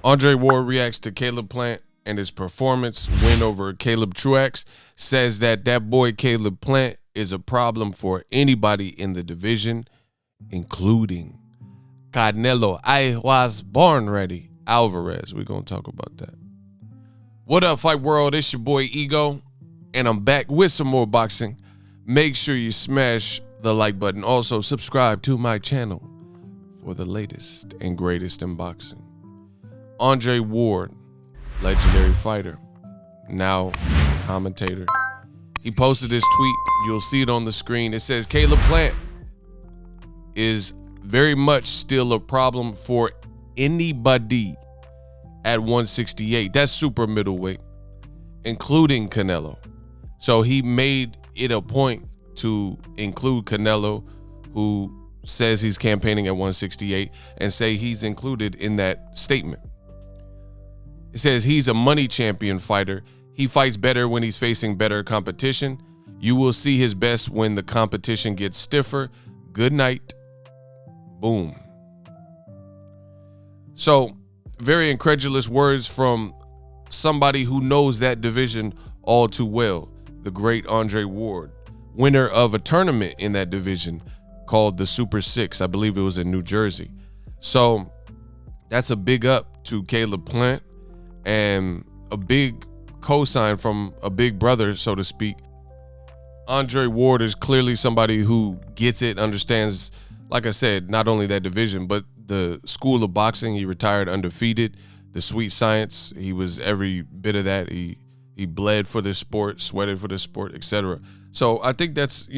Andre Ward reacts to Caleb Plant and his performance win over Caleb Truax, says that boy Caleb Plant is a problem for anybody in the division, including Canelo. I was born ready. Alvarez. We're going to talk about that. What up, Fight World? It's your boy Ego, and I'm back with some more boxing. Make sure you smash the like button. Also, subscribe to my channel for the latest and greatest in boxing. Andre Ward, legendary fighter, now commentator. He posted this tweet. You'll see it on the screen. It says, Caleb Plant is very much still a problem for anybody at 168. That's super middleweight, including Canelo. So he made it a point to include Canelo, who says he's campaigning at 168, and say he's included in that statement. It says he's a money champion fighter. He fights better when he's facing better competition. You will see his best when the competition gets stiffer. Good night. Boom. So, very incredulous words from somebody who knows that division all too well. The great Andre Ward, winner of a tournament in that division called the Super Six. I believe it was in New Jersey. So, that's a big up to Caleb Plant and a big cosign from a big brother, so to speak. Andre Ward is clearly somebody who gets it, understands, like I said, not only that division, but the school of boxing. He retired undefeated. The sweet science, he was every bit of that. He bled for this sport, sweated for this sport, etc. So I think that's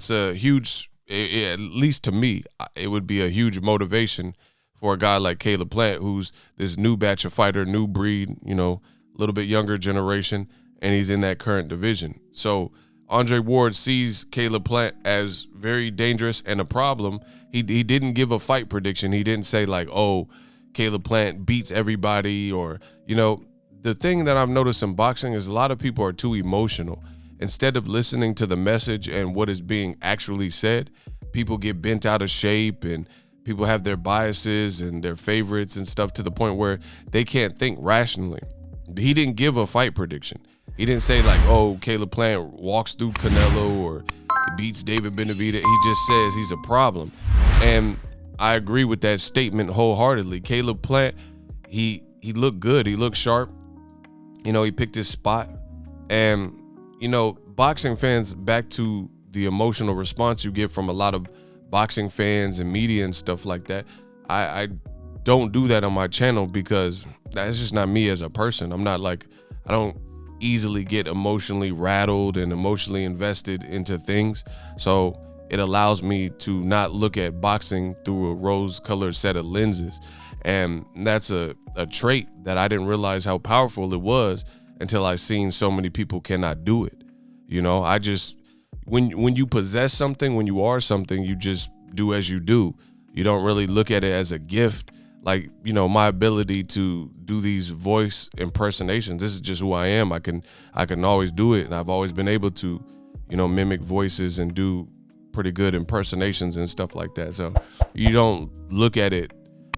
a huge, at least to me, it would be a huge motivation for a guy like Caleb Plant, who's this new batch of fighter, new breed, a little bit younger generation, and he's in that current division. So Andre Ward sees Caleb Plant as very dangerous and a problem. He didn't give a fight prediction. He didn't say like, oh, Caleb Plant beats everybody, or, the thing that I've noticed in boxing is a lot of people are too emotional. Instead of listening to the message and what is being actually said, people get bent out of shape and people have their biases and their favorites and stuff to the point where they can't think rationally. He didn't give a fight prediction. He didn't say like, oh, Caleb Plant walks through Canelo or beats David Benavidez. He just says he's a problem. And I agree with that statement wholeheartedly. Caleb Plant, he looked good. He looked sharp. He picked his spot. And, boxing fans, back to the emotional response you get from a lot of boxing fans and media and stuff like that. I don't do that on my channel because that's just not me as a person. I don't easily get emotionally rattled and emotionally invested into things. So it allows me to not look at boxing through a rose-colored set of lenses. And that's a trait that I didn't realize how powerful it was until I seen so many people cannot do it. When you possess something, when you are something, you just do as you do. You don't really look at it as a gift. Like, my ability to do these voice impersonations, this is just who I am. I can always do it. And I've always been able to, mimic voices and do pretty good impersonations and stuff like that. So you don't look at it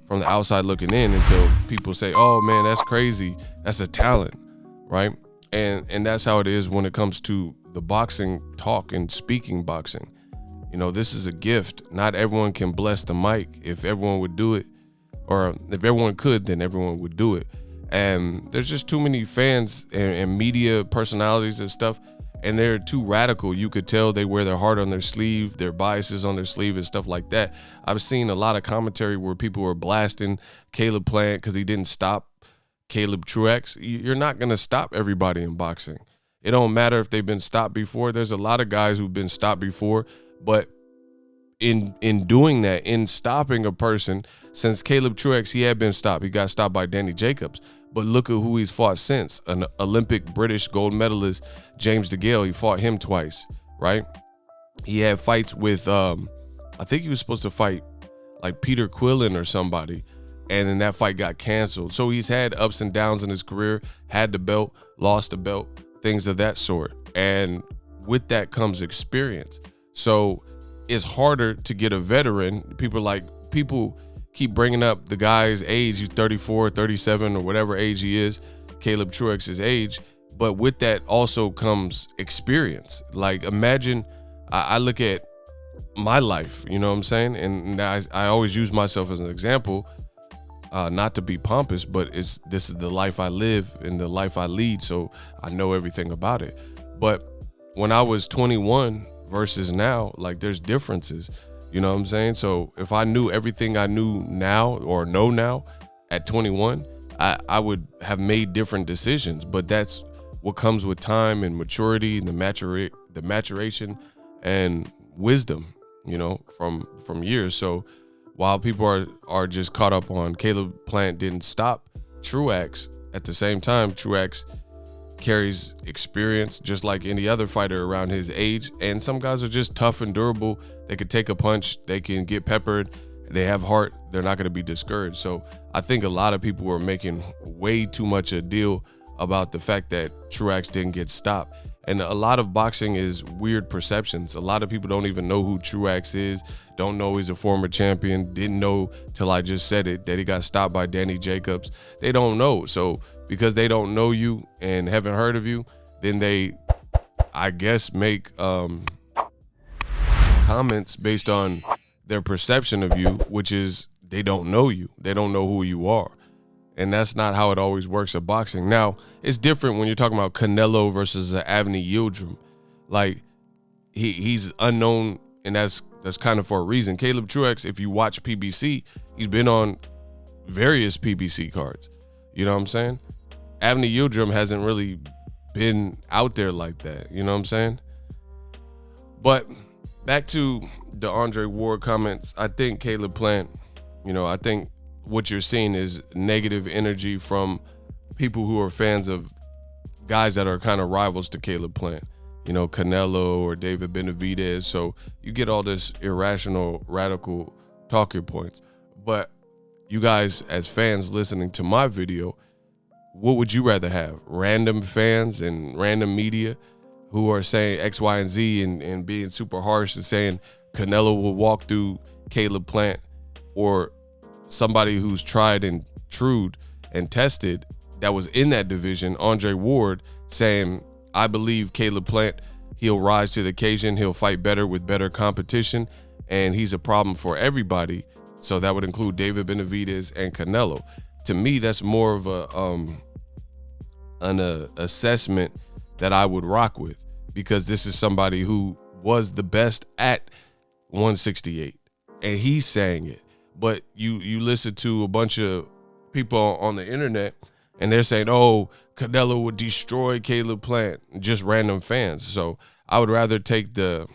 from the outside looking in until people say, oh man, that's crazy. That's a talent, right? And that's how it is when it comes to the boxing talk and speaking boxing. This is a gift. Not everyone can bless the mic. If everyone would do it, or if everyone could, then everyone would do it. And there's just too many fans and media personalities and stuff, and they're too radical. You could tell they wear their heart on their sleeve, their biases on their sleeve and stuff like that. I've seen a lot of commentary where people were blasting Caleb Plant because he didn't stop Caleb Truax. You're not going to stop everybody in boxing. It don't matter if they've been stopped before. There's a lot of guys who've been stopped before, but in doing that, in stopping a person, since Caleb Truax, he had been stopped. He got stopped by Danny Jacobs. But look at who he's fought since. An Olympic British gold medalist, James DeGale, he fought him twice, right? He had fights with, I think he was supposed to fight like Peter Quillen or somebody, and then that fight got canceled. So he's had ups and downs in his career, had the belt, lost the belt, things of that sort. And with that comes experience. So it's harder to get a veteran. People keep bringing up the guy's age. He's 34, 37, or whatever age he is, Caleb Truex's age. But with that also comes experience. Like, imagine, I look at my life, you know what I'm saying? And I always use myself as an example, not to be pompous, but this is the life I live and the life I lead, so I know everything about it. But when I was 21 versus now, like, there's differences, you know what I'm saying? So if I knew everything I knew now or know now at 21, I would have made different decisions. But that's what comes with time and maturity and the maturation and wisdom, you know, from years. So while people are just caught up on Caleb Plant didn't stop Truax, at the same time, Truax carries experience just like any other fighter around his age. And some guys are just tough and durable. They could take a punch. They can get peppered. They have heart. They're not going to be discouraged. So I think a lot of people were making way too much a deal about the fact that Truax didn't get stopped. And a lot of boxing is weird perceptions. A lot of people don't even know who Truax is, don't know he's a former champion, didn't know till I just said it, that he got stopped by Danny Jacobs. They don't know. So because they don't know you and haven't heard of you, then they, I guess, make comments based on their perception of you, which is they don't know you. They don't know who you are. And that's not how it always works at boxing. Now, it's different when you're talking about Canelo versus Avni Yildirim. Like, he's unknown, and that's kind of for a reason. Caleb Truax, if you watch PBC, he's been on various PBC cards. You know what I'm saying? Avni Yildirim hasn't really been out there like that. You know what I'm saying? But back to the Andre Ward comments, I think Caleb Plant, you know, I think what you're seeing is negative energy from people who are fans of guys that are kind of rivals to Caleb Plant, you know, Canelo or David Benavidez. So you get all this irrational, radical talking points. But you guys, as fans listening to my video, what would you rather have? Random fans and random media who are saying X, Y, and Z and being super harsh and saying Canelo will walk through Caleb Plant, or somebody who's tried and trued and tested that was in that division, Andre Ward, saying, I believe Caleb Plant, he'll rise to the occasion, he'll fight better with better competition, and he's a problem for everybody. So that would include David Benavidez and Canelo. To me, that's more of an assessment that I would rock with, because this is somebody who was the best at 168, and he's saying it. But you listen to a bunch of people on the internet, and they're saying, oh, Canelo would destroy Caleb Plant, just random fans. So I would rather take the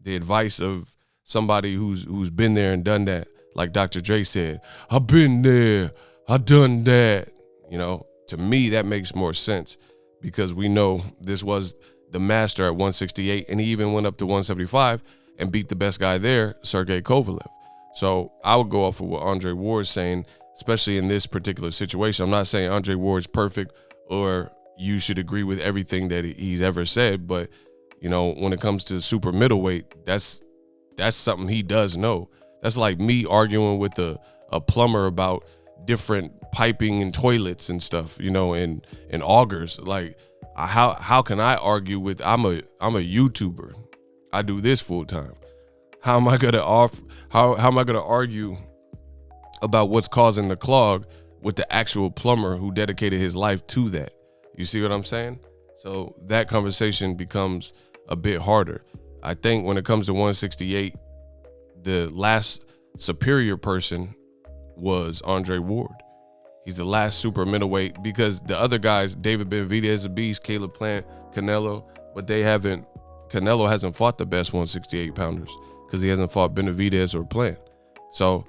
advice of somebody who's been there and done that. Like Dr. Dre said, I've been there, I've done that. You know, to me, that makes more sense, because we know this was the master at 168, and he even went up to 175 and beat the best guy there, Sergey Kovalev. So I would go off of what Andre Ward's saying, especially in this particular situation. I'm not saying Andre Ward's perfect or you should agree with everything that he's ever said, but, you know, when it comes to super middleweight, that's something he does know. That's like me arguing with a plumber about different piping and toilets and stuff, you know, and augers. Like, how can I argue with, I'm a YouTuber. I do this full time. How am I gonna how am I gonna argue about what's causing the clog with the actual plumber who dedicated his life to that? You see what I'm saying? So that conversation becomes a bit harder. I think when it comes to 168, the last superior person was Andre Ward. He's the last super middleweight, because the other guys, David Benavidez is a beast, Caleb Plant, Canelo, but Canelo hasn't fought the best 168 pounders, because he hasn't fought Benavidez or Plant. So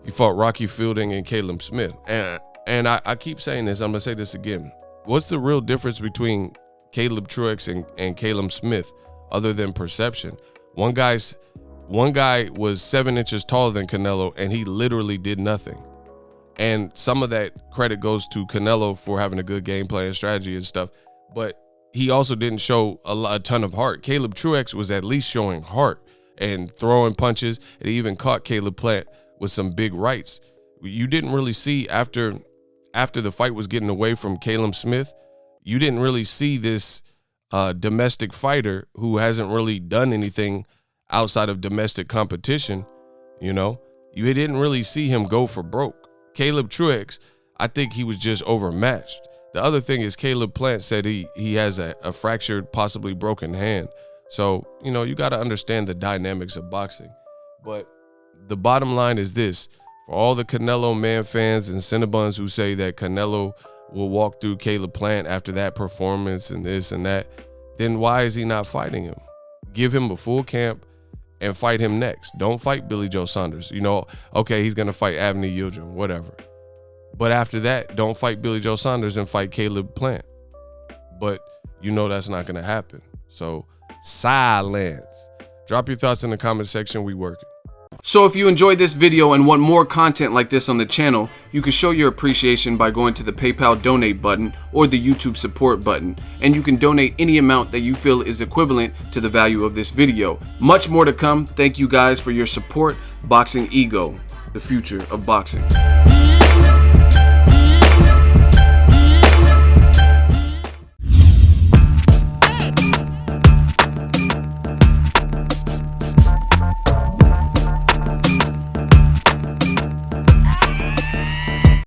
he fought Rocky Fielding and Caleb Smith. And I keep saying this, I'm going to say this again. What's the real difference between Caleb Truax and Caleb Smith other than perception? One guy was 7 inches taller than Canelo, and he literally did nothing. And some of that credit goes to Canelo for having a good game plan strategy and stuff, but he also didn't show a ton of heart. Caleb Truax was at least showing heart and throwing punches, and he even caught Caleb Plant with some big rights. You didn't really see after the fight was getting away from Caleb Smith, you didn't really see this domestic fighter who hasn't really done anything outside of domestic competition. You know, you didn't really see him go for broke. Caleb Truex, I think he was just overmatched. The other thing is Caleb Plant said he has a fractured, possibly broken hand. So, you know, you got to understand the dynamics of boxing. But the bottom line is this. For all the Canelo man fans and Cinnabons who say that Canelo will walk through Caleb Plant after that performance and this and that, then why is he not fighting him? Give him a full camp and fight him next. Don't fight Billy Joe Saunders. You know, okay, he's going to fight Avni Yildirim, whatever. But after that, don't fight Billy Joe Saunders and fight Caleb Plant. But you know that's not going to happen. So silence. Drop your thoughts in the comment section. We working. So if you enjoyed this video and want more content like this on the channel, you can show your appreciation by going to the PayPal donate button or the YouTube support button, and you can donate any amount that you feel is equivalent to the value of this video. Much more to come. Thank you guys for your support. Boxingego, the future of boxing.